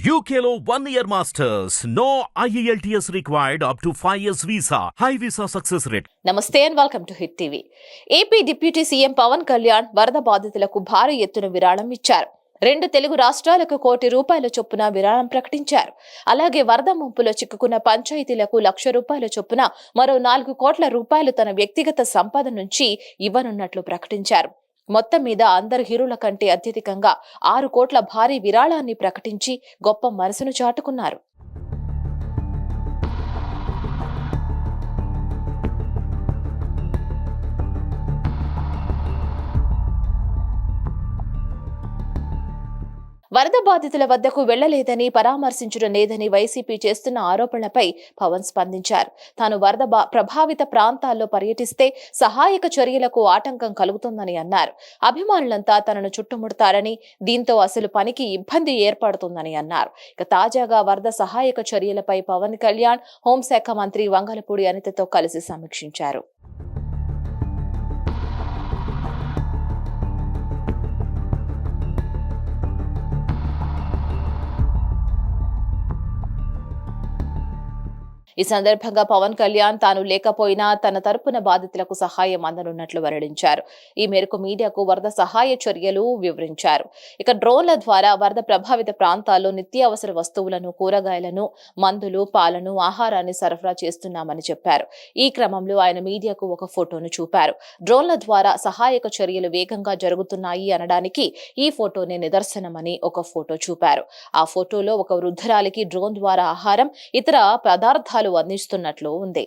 UKLO 1 year masters. No IELTS required up to 5 years visa. High visa success rate. నమస్తే and welcome to hit TV. AP deputy CM Pawan Kalyan వరద బాధితులకు భారీ ఎత్తున విరాళం ఇచ్చారు. 2 తెలుగు రాష్ట్రాలకు ₹1 కోటి చొప్పున విరాళం ప్రకటించారు. అలాగే వరద ముంపులో చిక్కుకున్న పంచాయతీలకు ₹1,00,000 చొప్పున మరో ₹4 కోట్ల తన వ్యక్తిగత సంపద నుంచి ఇవ్వనున్నట్లు ప్రకటించారు. మొత్తం మీద అందరు హీరోల కంటే అత్యధికంగా 6 కోట్ల భారీ విరాళాన్ని ప్రకటించి గొప్ప మనసును చాటుకున్నారు. వరద బాధితుల వద్దకు వెళ్లలేదని, పరామర్శించడం లేదని వైసీపీ చేస్తున్న ఆరోపణలపై పవన్ స్పందించారు. తాను వరద ప్రభావిత ప్రాంతాల్లో పర్యటిస్తే సహాయక చర్యలకు ఆటంకం కలుగుతుందని అన్నారు. అభిమానులంతా తనను చుట్టుముడతారని, దీంతో అసలు పనికి ఇబ్బంది ఏర్పడుతుందని అన్నారు. ఇక తాజాగా వరద సహాయక చర్యలపై పవన్ కళ్యాణ్ హోంశాఖ మంత్రి వంగలపూడి అనితతో కలిసి సమీక్షించారు. ఈ సందర్భంగా పవన్ కళ్యాణ్ తాను లేకపోయినా తన తరపున బాధితులకు సహాయం అందనున్నట్లు వెల్లడించారు. ఈ మేరకు మీడియాకు వరద సహాయ చర్యలు వివరించారు. ఇక డ్రోన్ల ద్వారా వరద ప్రభావిత ప్రాంతాల్లో నిత్యావసర వస్తువులను, కూరగాయలను, మందులు, పాలను, ఆహారాన్ని సరఫరా చేస్తున్నామని చెప్పారు. ఈ క్రమంలో ఆయన మీడియాకు ఒక ఫోటోను చూపారు. డ్రోన్ల ద్వారా సహాయక చర్యలు వేగంగా జరుగుతున్నాయి అనడానికి ఈ ఫోటోనే నిదర్శనమని ఒక ఫోటో చూపారు. ఆ ఫోటోలో ఒక వృద్ధురాలికి డ్రోన్ ద్వారా ఆహారం, ఇతర పదార్థాలు అందిస్తున్నట్లు ఉంది.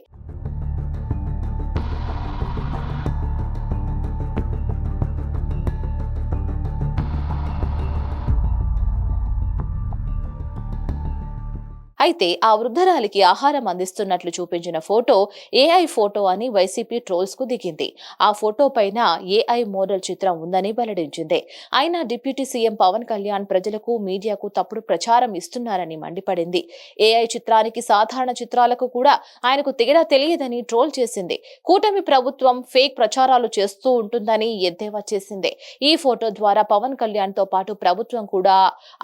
అయితే ఆ వృద్ధరాలికి ఆహారం అందిస్తున్నట్లు చూపించిన ఫోటో ఏఐ ఫోటో అని వైసీపీ ట్రోల్స్ కు దిగింది. ఆ ఫోటో పైన ఏఐ మోడల్ చిత్రం ఉందని వెల్లడించింది. అయినా డిప్యూటీ సీఎం పవన్ కళ్యాణ్ ప్రజలకు, మీడియాకు తప్పుడు ప్రచారం ఇస్తున్నారని మండిపడింది. ఏఐ చిత్రానికి సాధారణ చిత్రాలకు కూడా ఆయనకు తేడా తెలియదని ట్రోల్ చేసింది. కూటమి ప్రభుత్వం ఫేక్ ప్రచారాలు చేస్తూ ఉంటుందని ఎద్దేవా చేసింది. ఈ ఫోటో ద్వారా పవన్ కళ్యాణ్ తో పాటు ప్రభుత్వం కూడా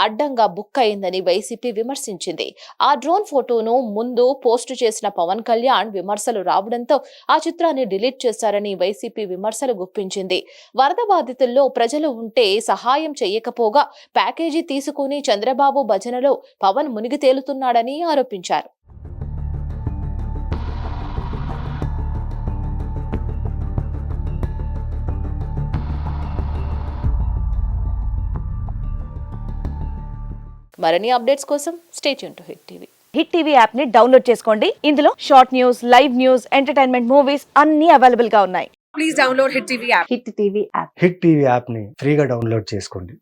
అడ్డంగా బుక్ అయిందని వైసీపీ విమర్శించింది. ఆ డ్రోన్ ఫోటోను ముందు పోస్టు చేసిన పవన్ కళ్యాణ్ విమర్శలు రావడంతో ఆ చిత్రాన్ని డిలీట్ చేశారని వైసీపీ విమర్శలు గుప్పించింది. వరద బాధితుల్లో ప్రజలు ఉంటే సహాయం చేయకపోగా ప్యాకేజీ తీసుకుని చంద్రబాబు భజనలో పవన్ మునిగి తేలుతున్నాడని ఆరోపించారు. మరిన్ని అప్డేట్స్ కోసం stay tune to hit TV. Hit TV app ని డౌన్లోడ్ చేసుకోండి. ఇందులో short news, live news, entertainment movies అన్ని అవైలబుల్ గా ఉన్నాయి. Please download Hit TV app. Hit TV app. Hit TV app ని ఫ్రీగా డౌన్లోడ్ చేసుకోండి.